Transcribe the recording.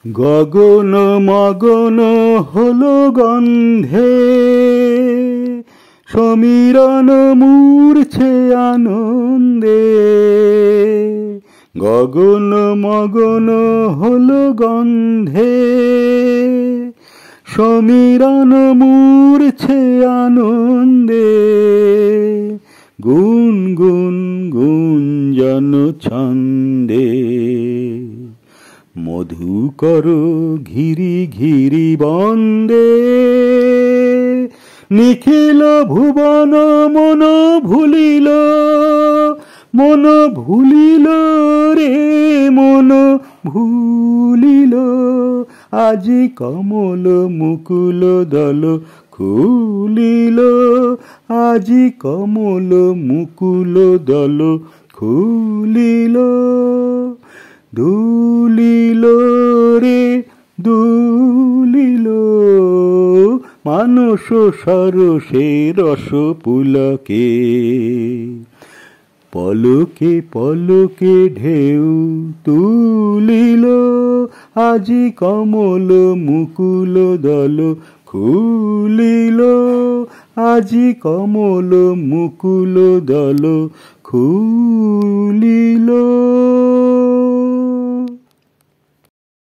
গগন মগন হলো গন্ধে, সমীরণ মূর্ছে আনন্দে। গগন মগন হলো গন্ধে, সমীরণ মূর্ছে আনন্দে। গুন গুন গুঞ্জন ছন্দে, মধুকর ঘিরি ঘিরি বন্দে। নিখিল ভুবন মন ভুলিল, মন ভুলিল রে মন ভুলিল। আজি কমল মুকুল দল খুলিল, আজি কমল মুকুল দল খুলিল। দুলিল রে দুলিল, মানস সরসে রস পুলকে। পলকে পলকে ঢেউ তুলিল, আজি কমল মুকুল দল খুলিল, আজি কমল মুকুল দল খুলিল।